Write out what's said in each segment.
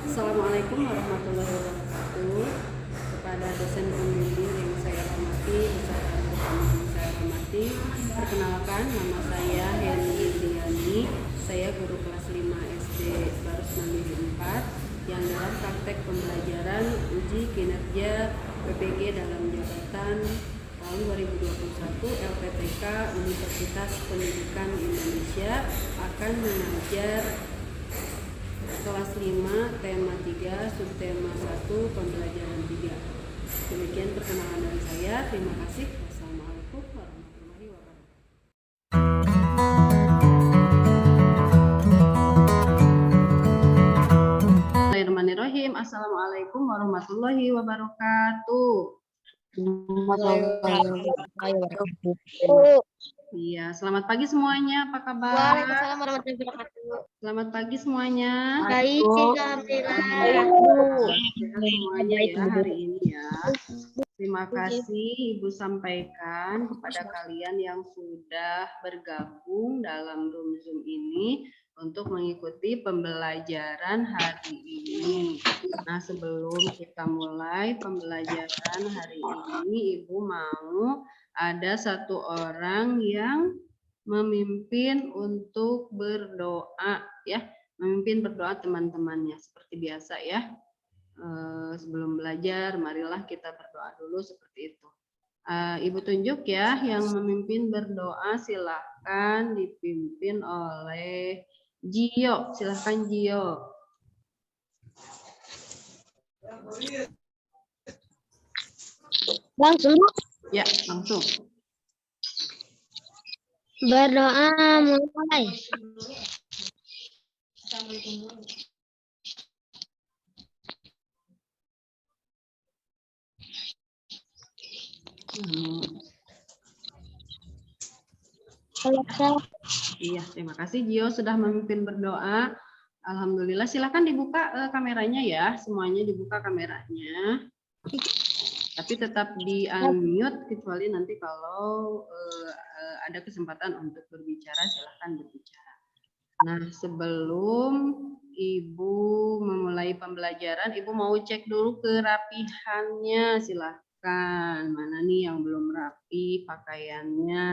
Assalamualaikum warahmatullahi wabarakatuh. Kepada dosen pembimbing yang saya hormati beserta teman-teman yang saya hormati, perkenalkan nama saya Heni Indriani. Saya guru kelas 5 SD Barus Mandiri 4 yang dalam praktek pembelajaran uji kinerja PPG dalam jabatan tahun 2021 LPTK Universitas Pendidikan Indonesia akan mengajar kelas 5 tema 3 subtema 1 pembelajaran 3. Demikian perkenalan dari saya. Terima kasih. Wassalamualaikum warahmatullahi wabarakatuh. Bismillahirrahmanirrahim. Assalamualaikum warahmatullahi wabarakatuh. Iya, selamat pagi semuanya. Apa kabar? Waalaikumsalam warahmatullahi wabarakatuh. Selamat pagi semuanya. Baik, alhamdulillah. Sehat semuanya ya hari ini ya. Terima kasih Ibu sampaikan kepada kalian yang sudah bergabung dalam room Zoom ini untuk mengikuti pembelajaran hari ini. Nah, sebelum kita mulai pembelajaran hari ini, Ibu mau ada satu orang yang memimpin untuk berdoa ya, memimpin berdoa teman-temannya seperti biasa ya. Sebelum belajar, marilah kita berdoa dulu seperti itu. Ibu tunjuk ya, yang memimpin berdoa silahkan dipimpin oleh Gio. Silahkan Gio. Langsung Ya, langsung. berdoa mulai. Iya, terima kasih Gio sudah memimpin berdoa. Alhamdulillah, silakan dibuka kameranya ya, semuanya dibuka kameranya. Tapi tetap di unmute kecuali nanti kalau ada kesempatan untuk berbicara, silahkan berbicara. Nah, sebelum Ibu memulai pembelajaran, Ibu mau cek dulu kerapihannya, silahkan. Mana nih yang belum rapi pakaiannya?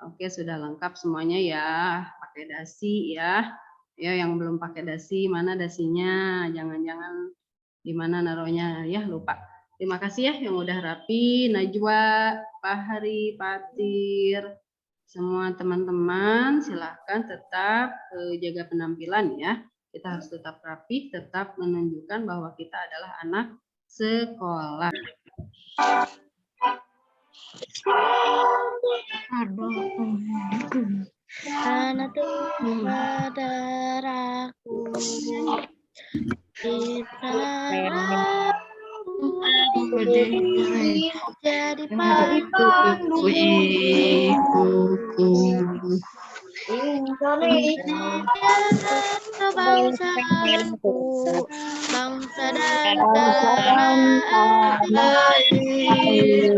Oke, sudah lengkap semuanya ya, pakai dasi ya. Ya, yang belum pakai dasi, mana dasinya? Jangan-jangan di mana naruhnya ya, lupa. Terima kasih ya yang udah rapi, Najwa, Pak Hari, Patir, semua teman-teman silahkan tetap jaga penampilan ya. Kita harus tetap rapi, tetap menunjukkan bahwa kita adalah anak sekolah. Karena Tuhan saudaraku jadi pandanganku Indonesia bangsaku, bangsa dan tanah air.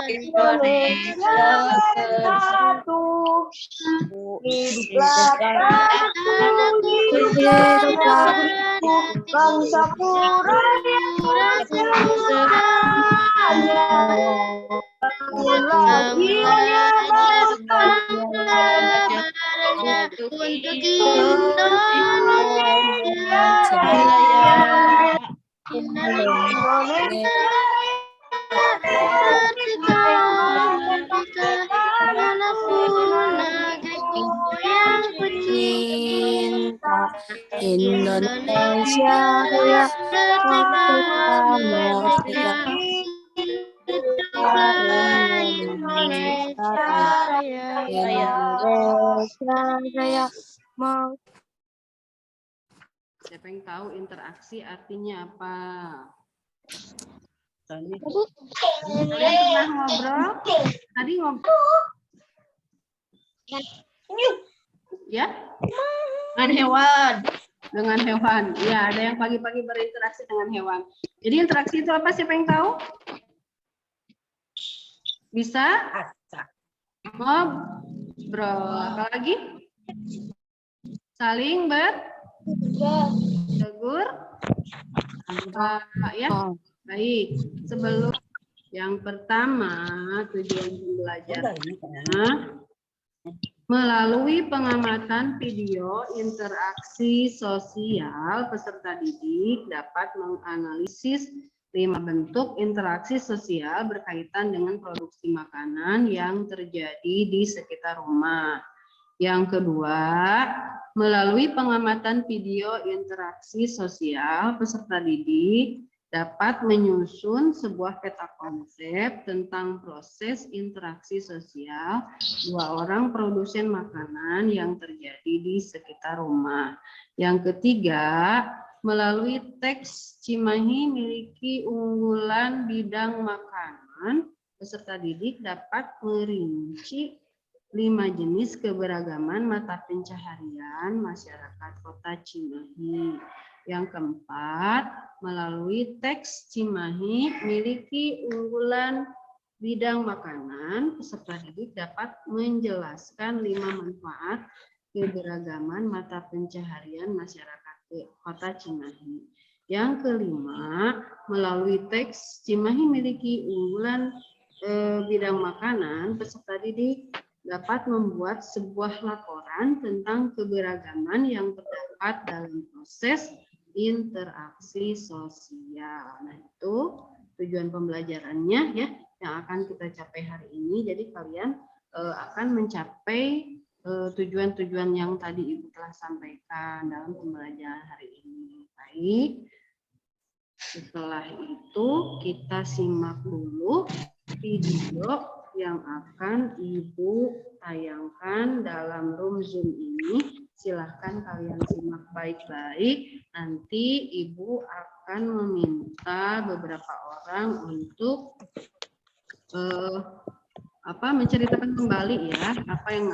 Indonesia bersatu, hiduplah bangsaku rasa lagi untuk Indonesia Indonesia raya merdeka. Indonesia raya. Siapa yang tahu interaksi artinya apa? Kalian pernah ngobrol? Tadi ngobrol? Ya? Dengan hewan. Dengan hewan. Ya, ada yang pagi-pagi berinteraksi dengan hewan. Jadi interaksi itu apa? Siapa yang tahu? Bisa? Apa lagi? Saling bertegur ya. Baik, sebelum yang pertama tujuan pembelajarannya melalui pengamatan video interaksi sosial, peserta didik dapat menganalisis 5 bentuk interaksi sosial berkaitan dengan produksi makanan yang terjadi di sekitar rumah. Yang kedua, melalui pengamatan video interaksi sosial, peserta didik dapat menyusun sebuah peta konsep tentang proses interaksi sosial 2 orang produsen makanan yang terjadi di sekitar rumah. Yang ketiga, melalui teks Cimahi miliki unggulan bidang makanan, peserta didik dapat merinci 5 jenis keberagaman mata pencaharian masyarakat Kota Cimahi. Yang keempat, melalui teks Cimahi miliki unggulan bidang makanan, peserta didik dapat menjelaskan 5 manfaat keberagaman mata pencaharian masyarakat Kota Cimahi. Yang kelima, melalui teks Cimahi miliki unggulan bidang makanan, peserta didik dapat membuat sebuah laporan tentang keberagaman yang terdapat dalam proses interaksi sosial. Nah, itu tujuan pembelajarannya ya yang akan kita capai hari ini. Jadi kalian akan mencapai tujuan-tujuan yang tadi Ibu telah sampaikan dalam pembelajaran hari ini. Baik. Setelah itu kita simak dulu video yang akan Ibu tayangkan dalam room Zoom ini. Silahkan kalian simak baik-baik. Nanti Ibu akan meminta beberapa orang untuk menceritakan kembali ya apa yang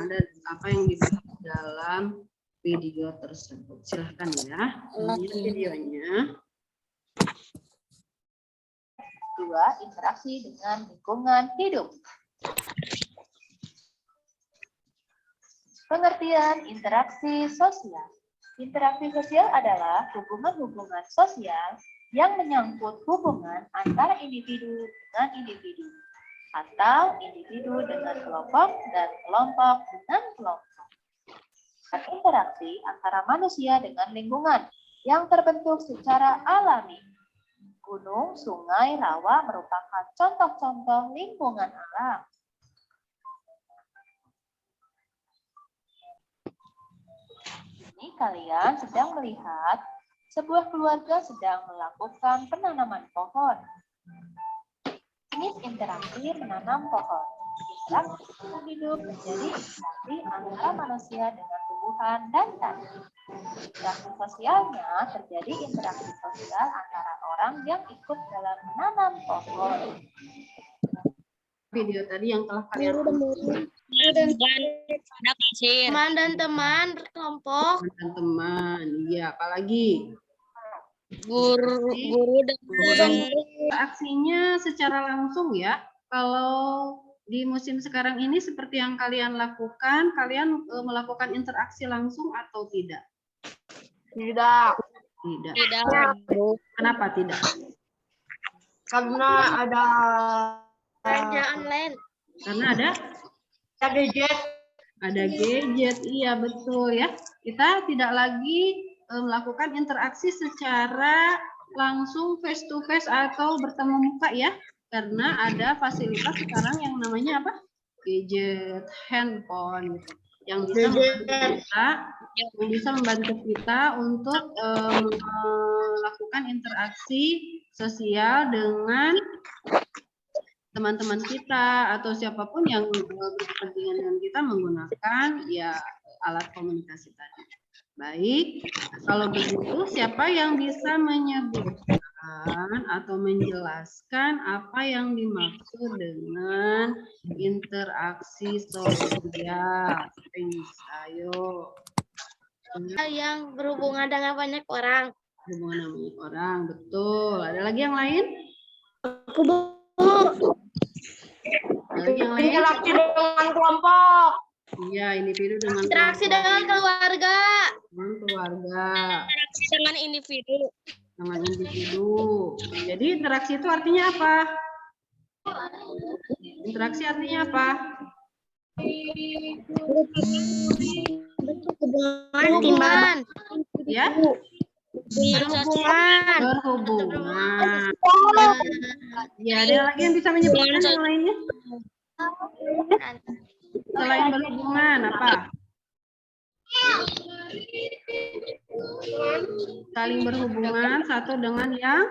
dibahas dalam video tersebut. Silahkan ya. Ini videonya. 2. Interaksi dengan lingkungan hidup. Pengertian interaksi sosial. Interaksi sosial adalah hubungan-hubungan sosial yang menyangkut hubungan antara individu dengan individu, atau individu dengan kelompok dan kelompok dengan kelompok. Interaksi antara manusia dengan lingkungan yang terbentuk secara alami. Gunung, sungai, rawa merupakan contoh-contoh lingkungan alam. Ini kalian sedang melihat sebuah keluarga sedang melakukan penanaman pohon. Jenis interaksi menanam pohon. Interaksi hidup menjadi interaksi antara manusia dengan tumbuhan dan tanah. Interaksi sosialnya terjadi interaksi sosial antara orang yang ikut dalam menanam pohon. Video tadi yang telah kalian Teman dan teman berkelompok. teman-teman. Iya, apalagi Guru dan aksinya secara langsung ya. Kalau di musim sekarang ini seperti yang kalian lakukan, kalian melakukan interaksi langsung atau tidak? tidak. Tidak. Kenapa tidak? Karena ada belanja online. Karena ada gadget. Ada gadget, iya betul ya. Kita tidak lagi melakukan interaksi secara langsung face to face atau bertemu muka ya. Karena ada fasilitas sekarang yang namanya apa? Gadget, handphone gitu. Yang bisa membantu kita untuk melakukan interaksi sosial dengan teman-teman kita atau siapapun yang berkepentingan dengan kita menggunakan ya alat komunikasi tadi. Baik, kalau begitu siapa yang bisa menyebutkan atau menjelaskan apa yang dimaksud dengan interaksi sosial? Ayo. Yang berhubungan dengan banyak orang. Hubungan dengan banyak orang, betul. Ada lagi yang lain? Ada lagi yang lain? Interaksi dengan kelompok. Iya, individu dengan Interaksi kelompok. dengan keluarga. Dengan keluarga. Interaksi dengan individu. Dengan individu. Jadi interaksi itu artinya apa? Interaksi artinya apa? Hubungan. Ya, Berhubungan. berhubungan. Ya, ada lagi yang bisa menyebutkan yang lainnya? Selain berhubungan, apa? Saling berhubungan satu dengan yang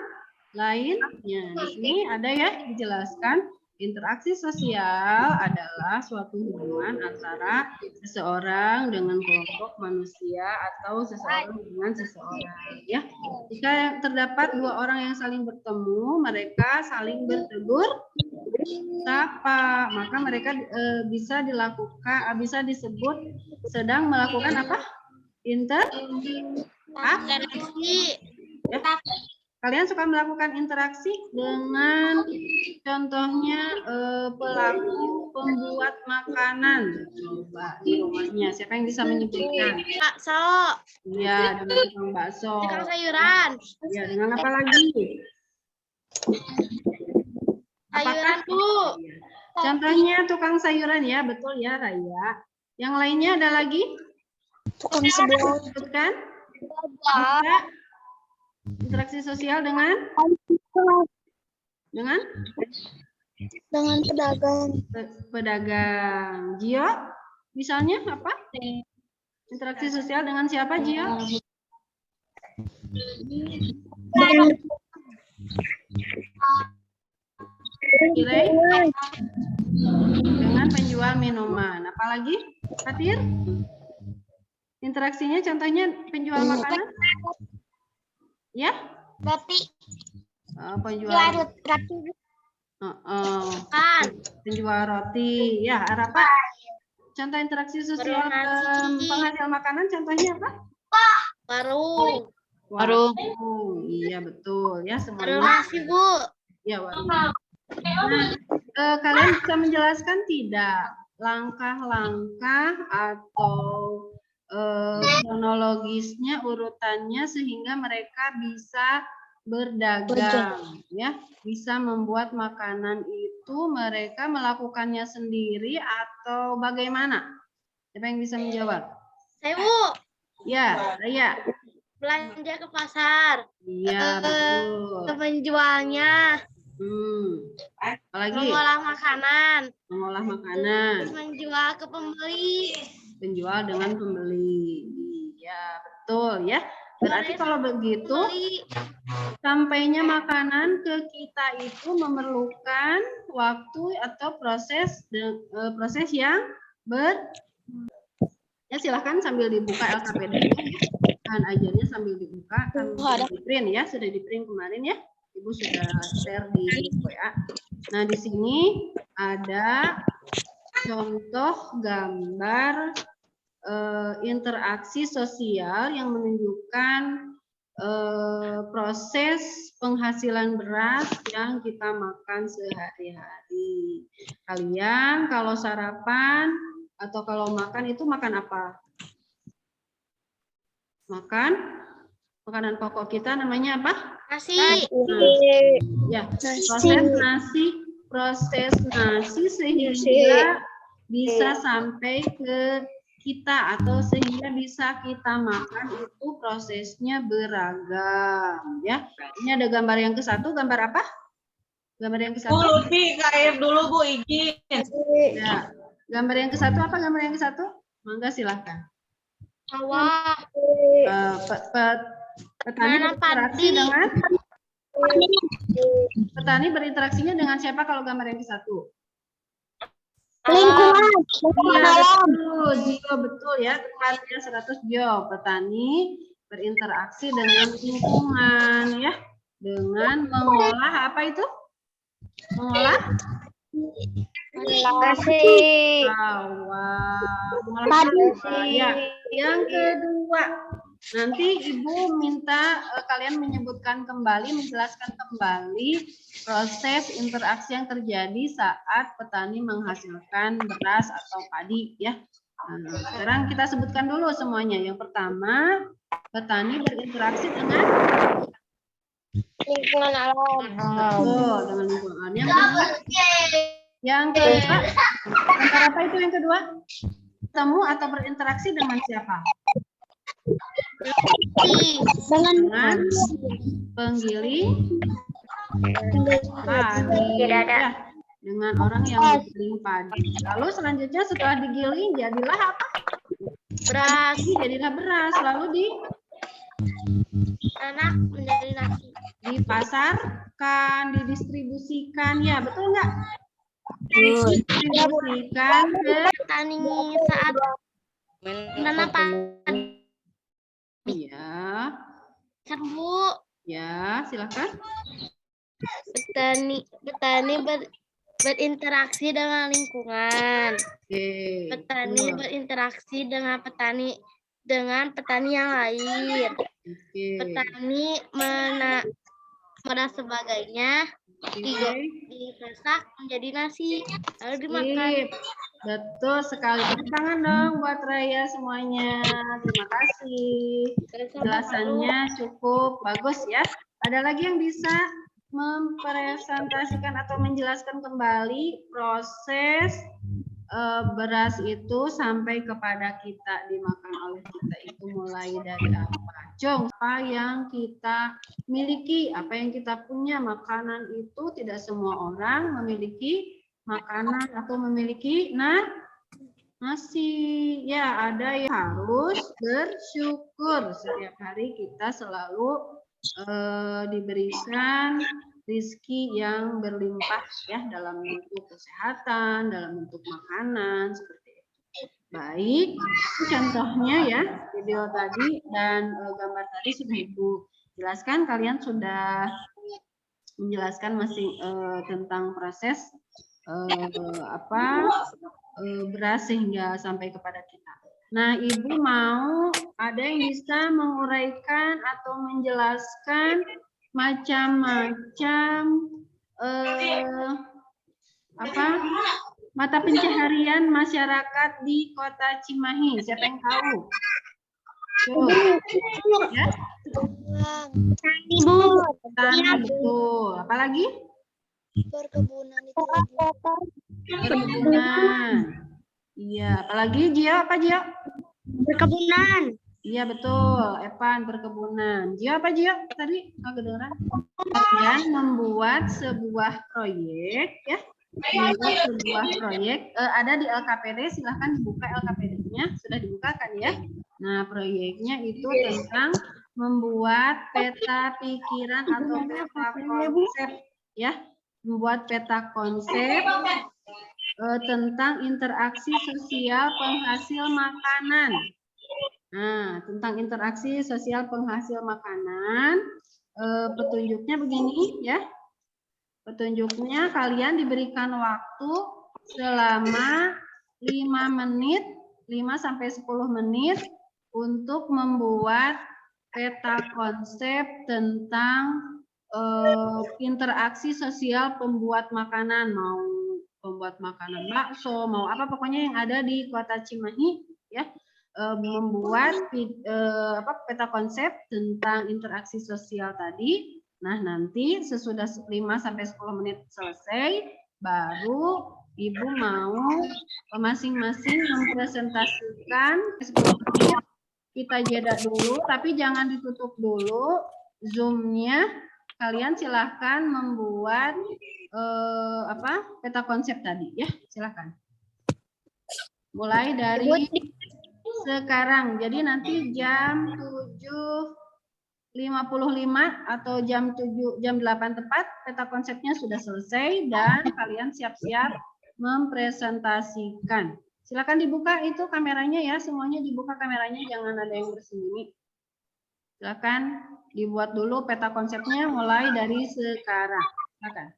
lainnya. Di sini ada ya dijelaskan. Interaksi sosial adalah suatu hubungan antara seseorang dengan kelompok manusia atau seseorang dengan seseorang. Ya, jika terdapat dua orang yang saling bertemu, mereka saling bertegur sapa, maka mereka bisa disebut sedang melakukan apa? Interaksi. Ya. Kalian suka melakukan interaksi dengan contohnya pelaku pembuat makanan. Coba di rumahnya siapa yang bisa menyebutkan? Bakso. Iya, dengan tukang bakso. Tukang sayuran. Ya, dengan apa lagi? Sayuran, Bu. Contohnya tukang sayuran ya, betul ya Raya. Yang lainnya ada lagi? Tukang sebelah. Sebutkan. Bisa. Interaksi sosial dengan pedagang. Pedagang. Gio, misalnya apa? Interaksi sosial dengan siapa, Gio? Kirei? Dengan penjual minuman. Apalagi? Fatir? Interaksinya contohnya penjual makanan? Ya? Roti. Penjual Roti. penjual roti. Ya, apa? Contoh interaksi sosial penghasil makanan contohnya apa? Warung. Warung. Iya, betul ya semuanya. Warung nasi, Bu. Ya, warung. Nah, kalian bisa menjelaskan tidak langkah-langkah atau kronologisnya, urutannya sehingga mereka bisa berdagang, ya, bisa membuat makanan itu mereka melakukannya sendiri atau bagaimana? Siapa yang bisa menjawab? Saya, Bu. Ya, Raya. Belanja ke pasar. Iya, betul. Ke penjualnya. Apalagi? Mengolah makanan. Mengolah makanan. Menjual ke pembeli. Penjual dengan pembeli. Iya, betul ya. Berarti kalau begitu, sampainya makanan ke kita itu memerlukan waktu atau proses yang ya, silahkan sambil dibuka LKPD-nya. Bahan ajarnya sambil dibuka. Kan sudah di print ya, sudah di print kemarin ya. Ibu sudah share di WA. Nah, di sini ada contoh gambar interaksi sosial yang menunjukkan proses penghasilan beras yang kita makan sehari-hari. Kalian kalau sarapan atau kalau makan itu makan apa? Makanan pokok kita namanya apa? Nasi. Ya, proses nasi sehingga bisa sampai ke kita atau sehingga bisa kita makan itu prosesnya beragam, ya. Ini ada gambar yang ke satu, gambar apa? Gambar yang ke satu. Bu Lutfi, ke air dulu Bu, izin. Ya. Gambar yang ke satu apa? Gambar yang ke satu? Mangga silahkan. Sawah. Petani berinteraksinya dengan siapa kalau gambar yang ke satu? Lingkungan. Iya, betul ya, tepatnya 100 Jo. Petani berinteraksi dengan lingkungan ya, dengan mengolah apa itu? Mengolah sawah. Ya. Yang kedua, nanti Ibu minta kalian menyebutkan kembali, menjelaskan kembali proses interaksi yang terjadi saat petani menghasilkan beras atau padi ya. Nah, sekarang kita sebutkan dulu semuanya. Yang pertama, petani berinteraksi dengan Lingkungan alam. dengan lingkungan. Yang kedua, antara apa itu yang kedua? Bertemu atau berinteraksi dengan siapa? Dengan penggiling padi. Ya, dengan orang yang menggiling padi. Lalu selanjutnya setelah digiling jadilah apa? Beras. Jadilah beras. Lalu Anak menjadi nasi. dipasarkan, didistribusikan. Ya, betul nggak? Didistribusikan ke Petani saat menanam padi. ya. Bu. Ya, silakan. Petani berinteraksi dengan lingkungan. Oke. Petani berinteraksi dengan petani yang lain. Oke. Petani dan sebagainya dimasak menjadi nasi lalu dimakan. Sip. Betul sekali. Tepuk tangan dong buat Raya semuanya. Terima kasih. Penjelasannya cukup bagus ya. Ada lagi yang bisa mempresentasikan atau menjelaskan kembali proses beras itu sampai kepada kita dimakan oleh kita itu mulai dari apa? Jong, apa yang kita miliki, apa yang kita punya. Makanan itu tidak semua orang memiliki makanan atau memiliki nasi. Ya, ada yang harus bersyukur. Setiap hari kita selalu diberikan rizki yang berlimpah ya, dalam bentuk kesehatan, dalam bentuk makanan seperti itu. Baik, contohnya ya video tadi dan gambar tadi sudah Ibu jelaskan. Kalian sudah menjelaskan masing tentang proses beras sehingga sampai kepada kita. Nah, Ibu mau ada yang bisa menguraikan atau menjelaskan macam-macam mata pencaharian masyarakat di Kota Cimahi. Siapa yang tahu? Ya? Ibu. Tani, betul. Apalagi? Perkebunan itu. Perkebunan. Iya, apalagi Gio? Apa Gio? Perkebunan. Iya betul, Evan perkebunan. Gio apa Gio? Tadi nggak kedengeran. Kalian membuat sebuah proyek ya. Membuat sebuah proyek ada di LKPD, silahkan dibuka LKPD-nya, sudah dibuka kan ya. Nah, proyeknya itu tentang membuat peta pikiran atau peta konsep ya. Membuat peta konsep tentang interaksi sosial penghasil makanan. Nah, tentang interaksi sosial penghasil makanan, petunjuknya begini ya. Petunjuknya kalian diberikan waktu selama 5 menit, 5 sampai 10 menit untuk membuat peta konsep tentang interaksi sosial pembuat makanan, mau pembuat makanan bakso, mau apa pokoknya yang ada di Kota Cimahi ya. Membuat peta konsep tentang interaksi sosial tadi. Nah, nanti sesudah 5 sampai 10 menit selesai, baru Ibu mau masing-masing mempresentasikan 10 menit. Kita jeda dulu, tapi jangan ditutup dulu Zoom-nya. Kalian silahkan membuat peta konsep tadi ya, silahkan. Mulai dari sekarang, jadi nanti jam 7.55 atau jam 8 tepat peta konsepnya sudah selesai dan kalian siap-siap mempresentasikan. Silakan dibuka itu kameranya ya, semuanya dibuka kameranya, jangan ada yang bersembunyi. Silakan dibuat dulu peta konsepnya mulai dari sekarang. Silakan.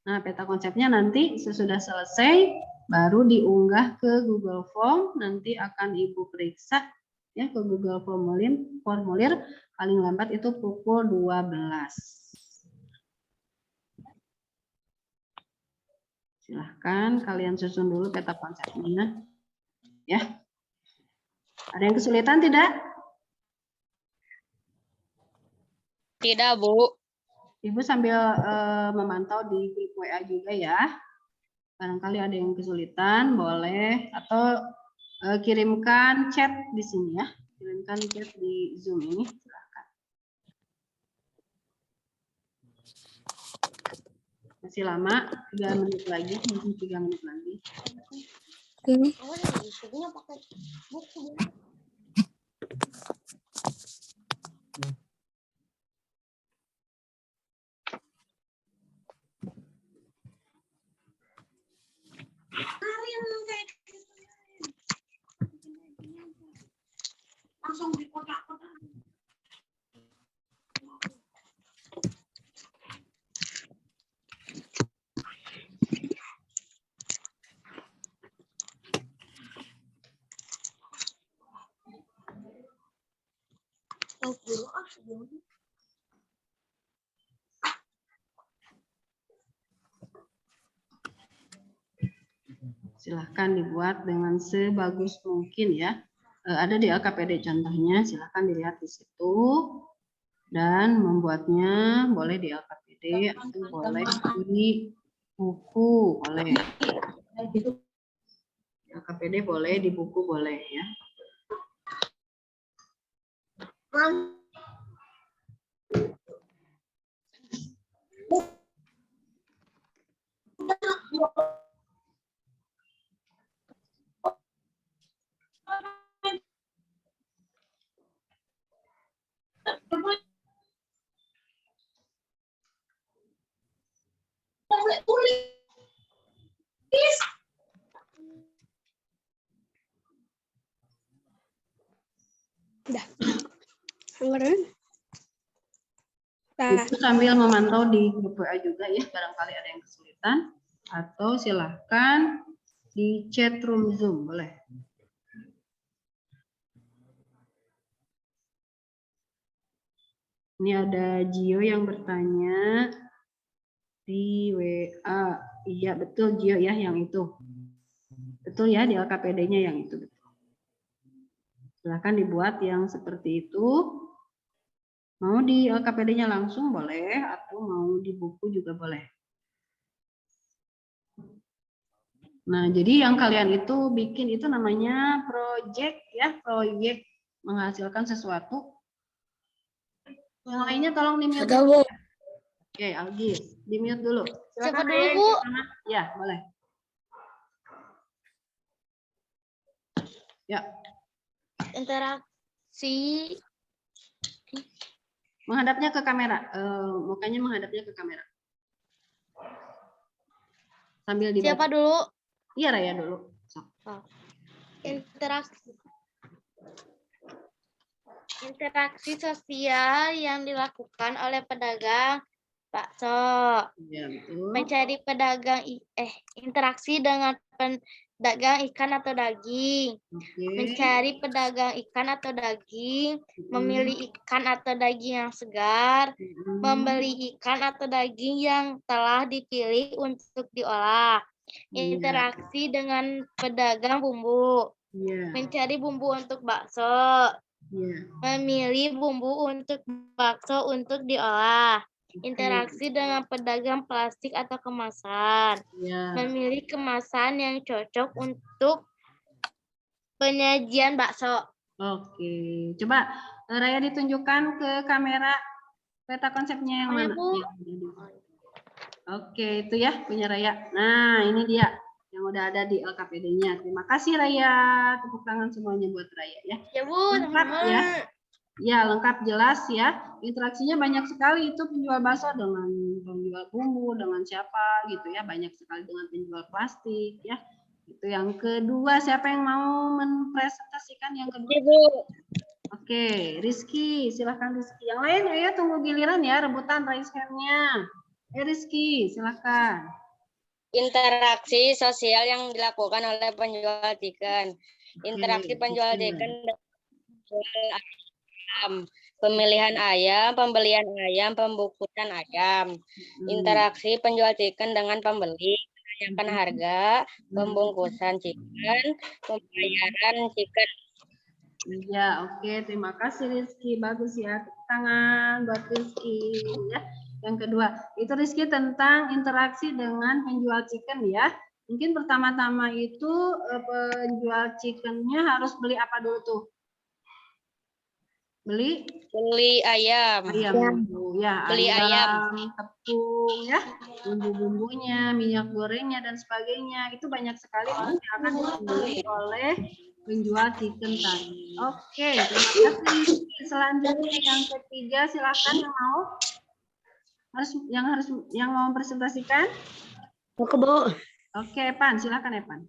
Nah, peta konsepnya nanti sesudah selesai baru diunggah ke Google Form, nanti akan Ibu periksa ya ke Google formulir paling lambat itu pukul 12. Silahkan kalian susun dulu peta konsepnya. Ya. Ada yang kesulitan tidak? Tidak, Bu. Ibu sambil memantau di grup WA juga ya. Barangkali ada yang kesulitan, boleh. Atau kirimkan chat di sini ya. Kirimkan chat di Zoom ini. Silahkan. Masih lama, 3 menit lagi. Mungkin 3 menit lagi. Langsung di kotak-kotak. Silahkan dibuat dengan sebagus mungkin ya. Ada di LKPD contohnya, silahkan dilihat di situ. Dan membuatnya boleh di LKPD atau boleh di buku, boleh. Di LKPD boleh, di buku boleh ya. Itu sambil memantau di grup WA juga ya, barangkali ada yang kesulitan. Atau silahkan di chat room Zoom, boleh. Ini ada Gio yang bertanya di WA. Iya, betul Gio ya, yang itu. Betul ya, di LKPD-nya yang itu. Silahkan dibuat yang seperti itu. Mau di LKPD-nya langsung boleh, atau mau di buku juga boleh. Nah, jadi yang kalian itu bikin itu namanya project ya, project menghasilkan sesuatu. Yang lainnya tolong di-mute dulu. Oke, Algis, di-mute dulu. Siapa Silakan, dulu, Raya, Bu? ya, boleh. Ya, Interaksi. menghadapnya ke kamera. Mukanya menghadapnya ke kamera. Sambil dibaca. Siapa dulu? Iya, Raya dulu. Sok. Interaksi sosial yang dilakukan oleh pedagang bakso. Ya, betul. Mencari pedagang interaksi dengan pedagang ikan atau daging. Oke. Mencari pedagang ikan atau daging, memilih ikan atau daging yang segar, membeli ikan atau daging yang telah dipilih untuk diolah. Interaksi dengan pedagang bumbu. Iya. Mencari bumbu untuk bakso. Iya. Memilih bumbu untuk bakso untuk diolah. Oke. Interaksi dengan pedagang plastik atau kemasan. Iya. Memilih kemasan yang cocok untuk penyajian bakso. Oke. Coba Raya ditunjukkan ke kamera peta konsepnya yang Oh ya, mana? Bu. Oke, itu ya punya Raya. Nah, ini dia yang udah ada di LKPD-nya. Terima kasih Raya. Tepuk tangan semuanya buat Raya ya. Ya, Bu, Lengkap sama-sama. ya. Ya, lengkap jelas ya. Interaksinya banyak sekali itu penjual bakso dengan penjual bumbu, dengan siapa gitu ya. Banyak sekali dengan penjual plastik ya. Itu yang kedua, siapa yang mau mempresentasikan yang kedua? Ibu. Oke, Rizky, silahkan Rizky. Yang lain ya tunggu giliran ya, rebutan raise hand-nya. Rizky, silahkan. Interaksi sosial yang dilakukan oleh penjual chicken. Interaksi penjual chicken dengan penjual ayam. Pemilihan ayam, pembelian ayam, pembukuan ayam. Interaksi penjual chicken dengan pembeli. menanyakan harga, pembungkusan chicken, pembayaran chicken. Iya, oke. Terima kasih Rizky. Bagus ya. Tepuk tangan buat Rizky. Ya. Yang kedua, itu Rizky tentang interaksi dengan penjual chicken ya. Mungkin pertama-tama itu penjual chickennya harus beli apa dulu tuh? Beli Ayam. dulu ya, Beli ayam. tepung ya, bumbu-bumbunya, minyak gorengnya dan sebagainya. Itu banyak sekali yang akan dibeli oleh penjual chicken tadi. Oke, terima kasih. Selanjutnya yang ketiga, silakan yang mau presentasikan. Oke, Bu. Oke, Epan, silakan Epan.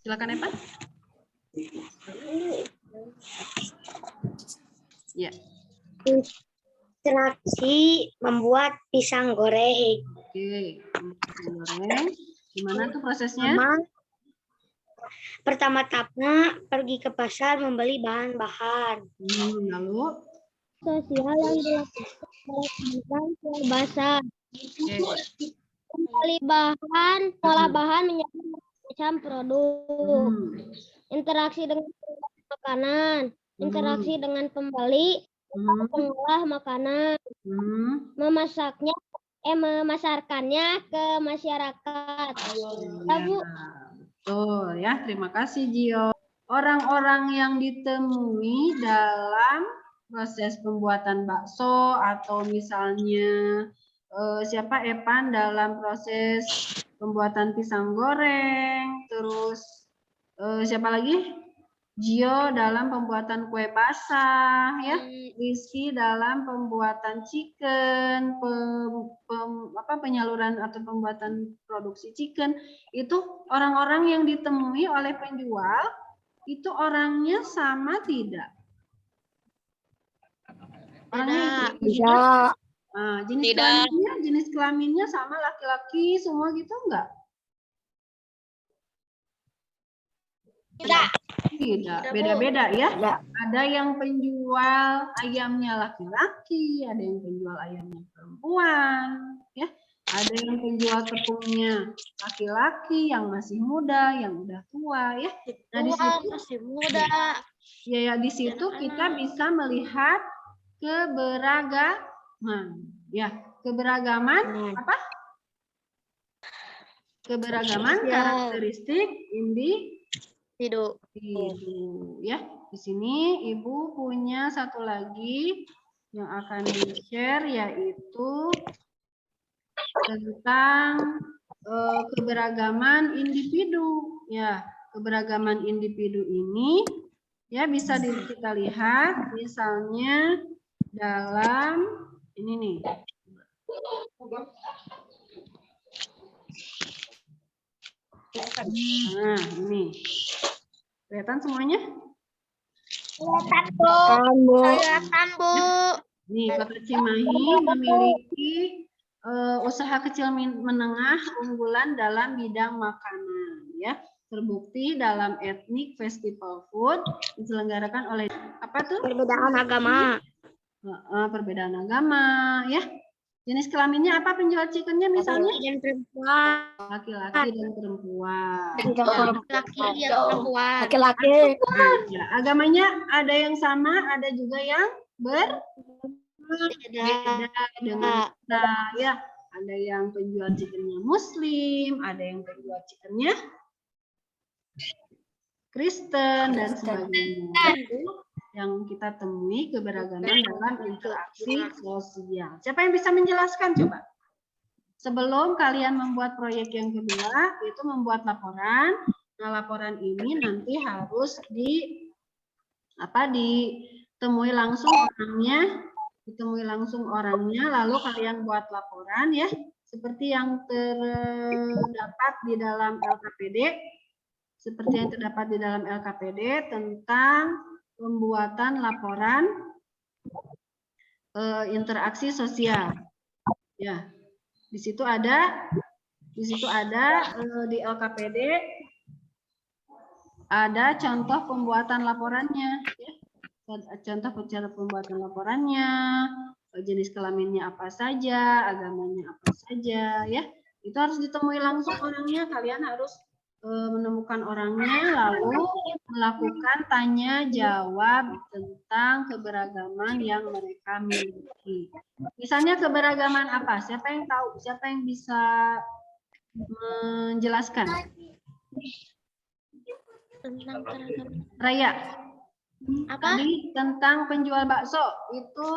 Silakan Epan. Ya. Interaksi membuat pisang goreng. Oke, pisang goreng. Gimana tuh prosesnya? Pertama-tama pergi ke pasar membeli bahan-bahan. Lalu? Sosial yang dilakukan oleh basah. Membeli bahan, olah bahan menjadi macam produk. Interaksi dengan makanan, interaksi dengan pembeli, pengolah makanan, memasarkannya ke masyarakat. Betul ya, terima kasih Gio. Orang-orang yang ditemui dalam proses pembuatan bakso atau misalnya siapa Epan dalam proses pembuatan pisang goreng, terus siapa lagi? Gio dalam pembuatan kue basah, ya. Rizky dalam pembuatan chicken, penyaluran atau pembuatan produksi chicken. Itu orang-orang yang ditemui oleh penjual, itu orangnya sama tidak? Orangnya Tidak. Nah, Tidak. jenis kelaminnya sama laki-laki semua gitu enggak? Tidak, beda-beda ya. Ada yang penjual ayamnya laki-laki, ada yang penjual ayamnya perempuan, ya. Ada yang penjual tepungnya laki-laki yang masih muda, yang udah tua, ya. Nah, di situ masih muda. Ya, di situ kita bisa melihat keberagaman, ya. Keberagaman apa? Keberagaman karakteristik individu, ya. Di sini Ibu punya satu lagi yang akan di-share, yaitu tentang keberagaman individu, ya. Keberagaman individu ini ya bisa kita lihat misalnya dalam ini nih. Nah, ini. Kelihatan semuanya? Kelihatan, Bu. Kelihatan, Bu. Nih, Kota Cimahi memiliki usaha kecil menengah unggulan dalam bidang makanan, ya. Terbukti dalam Ethnic Festival Food diselenggarakan oleh apa tuh? Perbedaan agama. Perbedaan agama, ya. Jenis kelaminnya apa penjual chickennya misalnya? Laki-laki dan perempuan. Laki-laki dan perempuan. Laki-laki. Ya, agamanya ada yang sama, ada juga yang berbeda dengan kita, ya. Ada yang penjual chickennya Muslim, ada yang penjual chickennya Kristen dan sebagainya. Itu yang kita temui keberagaman dalam interaksi sosial. Siapa yang bisa menjelaskan coba? Sebelum kalian membuat proyek yang kedua, itu membuat laporan. Nah, laporan ini nanti harus ditemui langsung orangnya, lalu kalian buat laporan, ya, seperti yang terdapat di dalam LKPD, tentang pembuatan laporan interaksi sosial. Ya, di situ ada di LKPD ada contoh pembuatan laporannya. Ya. Contoh cara pembuatan laporannya, jenis kelaminnya apa saja, agamanya apa saja, ya. Itu harus ditemui langsung orangnya. Kalian harus menemukan orangnya, lalu melakukan tanya jawab tentang keberagaman yang mereka miliki. Misalnya keberagaman apa? Siapa yang tahu? Siapa yang bisa menjelaskan? Tentang keragaman. Raya. Apa? Tadi tentang penjual bakso, itu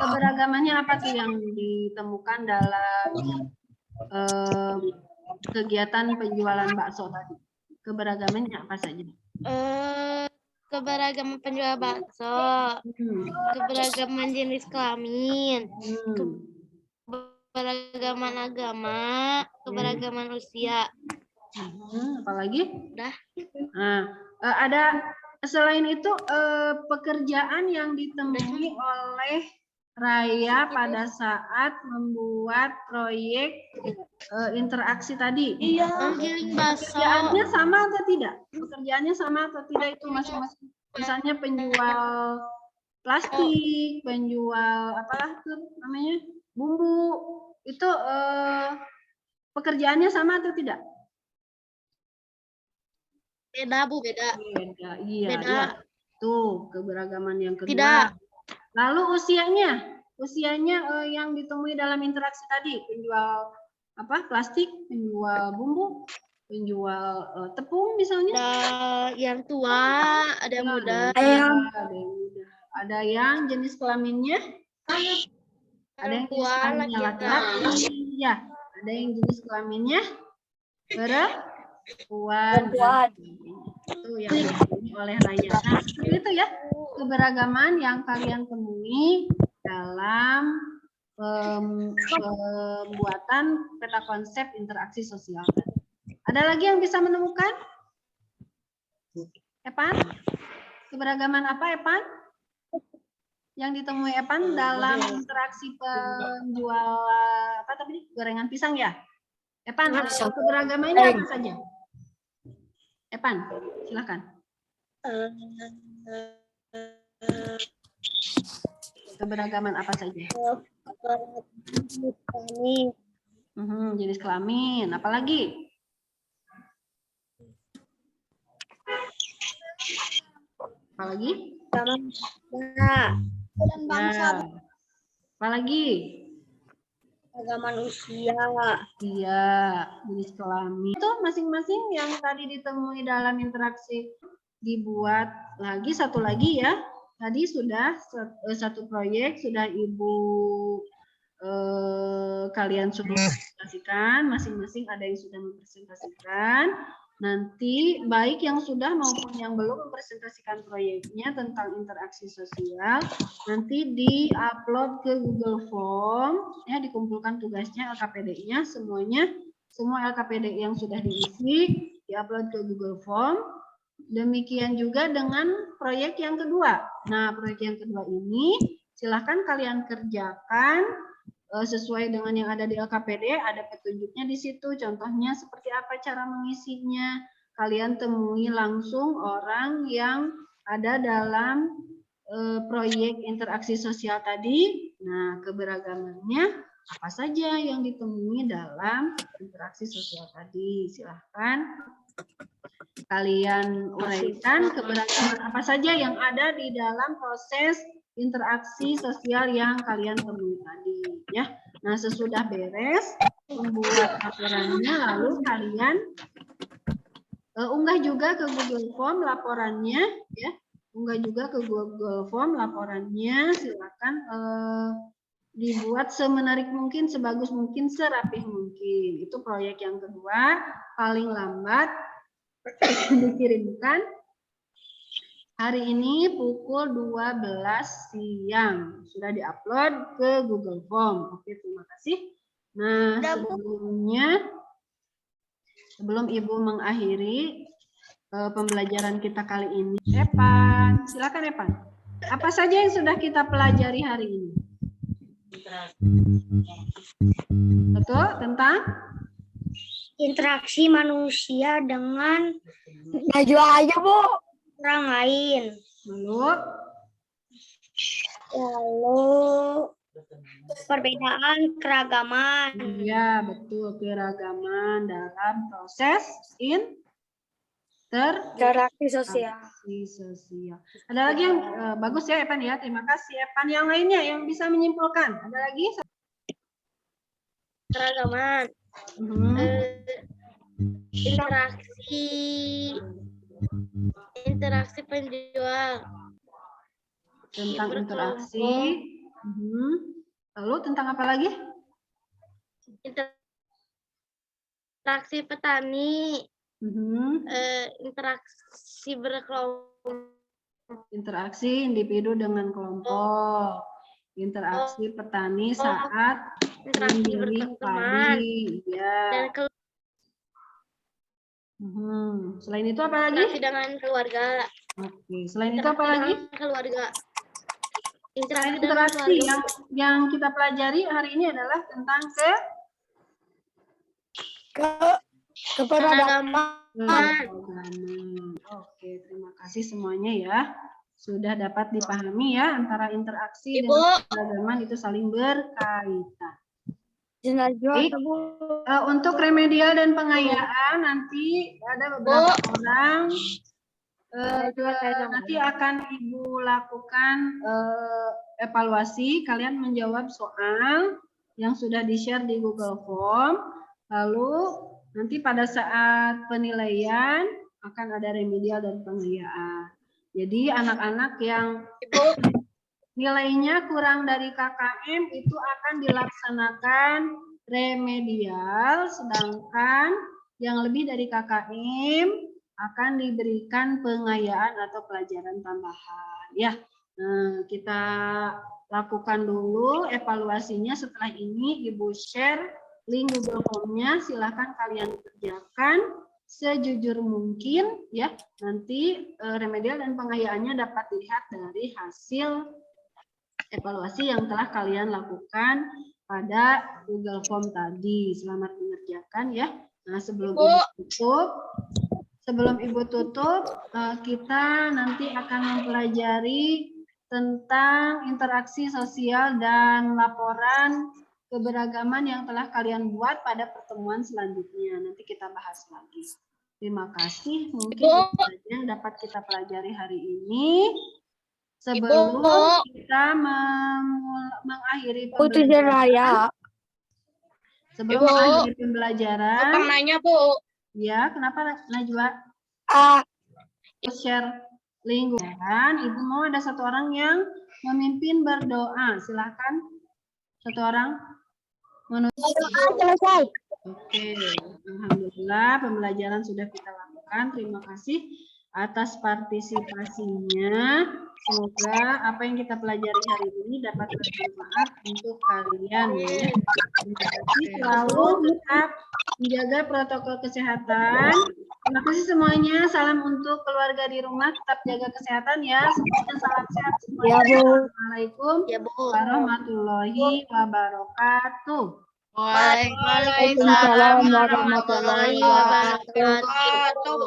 keberagamannya apa tuh yang ditemukan dalam kegiatan penjualan bakso tadi? Keberagamannya apa saja? Keberagaman penjual bakso, keberagaman jenis kelamin, keberagaman agama, keberagaman usia. Apalagi? Udah. Nah, ada selain itu pekerjaan yang ditemui oleh Raya pada saat membuat proyek interaksi tadi. Menggiling bakso. Pekerjaannya sama atau tidak? Pekerjaannya sama atau tidak itu masing-masing? Misalnya penjual plastik, penjual apalah itu namanya, bumbu, itu pekerjaannya sama atau tidak? Beda, Bu, beda. Beda, iya. Beda. Iya. Tuh, keberagaman yang kedua. Tidak. Lalu usianya yang ditemui dalam interaksi tadi, penjual apa? Plastik, penjual bumbu, penjual tepung misalnya. Ada yang tua, ada yang muda. Ada yang muda. Ada yang jenis kelaminnya? Ada yang jenis kelaminnya laki-laki. Ya, ada yang jenis kelaminnya perempuan. Itu yang ditemui oleh Raya. Nah, seperti itu ya keberagaman yang kalian temui dalam pembuatan peta konsep interaksi sosial. Ada lagi yang bisa menemukan? Epan? Keberagaman apa, Epan? Yang ditemui Epan dalam interaksi penjual apa tadi? Gorengan pisang ya? Epan, keberagamannya apa saja? Epan, silakan. Keberagaman apa saja? Jenis kelamin. Apalagi? Apalagi? Ya. Ya. Apalagi? Agaman usia. Iya, jenis kelamin. Itu masing-masing yang tadi ditemui dalam interaksi dibuat lagi, satu lagi ya. Tadi sudah satu proyek, sudah Ibu kalian sudah presentasikan, masing-masing ada yang sudah mempresentasikan. Nanti baik yang sudah maupun yang belum mempresentasikan proyeknya tentang interaksi sosial, nanti di-upload ke Google Form, ya dikumpulkan tugasnya, LKPD-nya, semuanya, semua LKPD yang sudah diisi, di-upload ke Google Form. Demikian juga dengan proyek yang kedua. Nah, proyek yang kedua ini silahkan kalian kerjakan sesuai dengan yang ada di LKPD, ada petunjuknya di situ. Contohnya seperti apa cara mengisinya. Kalian temui langsung orang yang ada dalam proyek interaksi sosial tadi. Nah, keberagamannya apa saja yang ditemui dalam interaksi sosial tadi. Silahkan kalian uraikan keberagaman apa saja yang ada di dalam proses interaksi sosial yang kalian temui tadi, ya. Nah, sesudah beres membuat laporannya, lalu kalian unggah juga ke Google Form laporannya, ya. Unggah juga ke Google Form laporannya. Silakan dibuat semenarik mungkin, sebagus mungkin, serapih mungkin. Itu proyek yang kedua, paling lambat dikirimkan hari ini pukul 12 siang. Sudah diupload ke Google Form. Oke, terima kasih. Nah, sebelum Ibu mengakhiri pembelajaran kita kali ini, Epan, silakan Epan. Apa saja yang sudah kita pelajari hari ini? Betul, tentang Interaksi manusia dengan Najwa aja, Bu. orang lain. Lalu Perbedaan keragaman. Iya, betul. Keragaman dalam proses Interaksi sosial. sosial. Ada lagi yang bagus ya, Evan ya. Terima kasih, Evan. Yang lainnya yang bisa menyimpulkan. Ada lagi? Keragaman. Mhm. Interaksi penjual. Tentang Berkelompok. interaksi. Mhm. Lalu tentang apa lagi? Interaksi petani. Mhm. Interaksi berkelompok. Interaksi individu dengan kelompok. Interaksi petani saat Interaksi memilih berteman. padi. Ya. Dan Selain itu apa lagi? interaksi dengan keluarga. Oke. Selain itu apa lagi? Keluarga. Selain Interaksi dengan interaksi keluarga. yang kita pelajari hari ini adalah tentang Keberagaman. keberagaman. Oke, terima kasih semuanya ya. Sudah dapat dipahami ya antara interaksi Ibu. dengan keberagaman itu saling berkaitan. Baik. Untuk remedial dan pengayaan nanti ada beberapa orang nanti akan Ibu lakukan evaluasi. Kalian menjawab soal yang sudah di-share di Google Form. Lalu nanti pada saat penilaian akan ada remedial dan pengayaan. Jadi anak-anak yang nilainya kurang dari KKM itu akan dilaksanakan remedial, sedangkan yang lebih dari KKM akan diberikan pengayaan atau pelajaran tambahan. Ya, kita lakukan dulu evaluasinya. Setelah ini Ibu share link Google Form-nya. Silahkan kalian kerjakan sejujur mungkin ya. Nanti remedial dan pengayaannya dapat dilihat dari hasil evaluasi yang telah kalian lakukan pada Google Form tadi. Selamat mengerjakan ya. Nah, sebelum Ibu tutup, kita nanti akan mempelajari tentang interaksi sosial dan laporan keberagaman yang telah kalian buat pada pertemuan selanjutnya. Nanti kita bahas lagi. Terima kasih. Mungkin itu saja yang dapat kita pelajari hari ini. Sebelum kita mengakhiri pembelajaran. Sebelum mengakhiri pembelajaran. Nanya, Bu. Ya, kenapa Najwa? Share link. Ibu mau ada satu orang yang memimpin berdoa. Silakan. Satu orang. Selesai. Oke, alhamdulillah pembelajaran sudah kita lakukan. Terima kasih atas partisipasinya. Semoga apa yang kita pelajari hari ini dapat bermanfaat untuk kalian. Ya. Terima kasih. Selalu tetap menjaga protokol kesehatan. Terima kasih semuanya. Salam untuk keluarga di rumah. Tetap jaga kesehatan ya. Semuanya salam sehat semuanya. Ya, Bu. Assalamualaikum warahmatullahi wabarakatuh. Waalaikumsalam warahmatullahi wabarakatuh.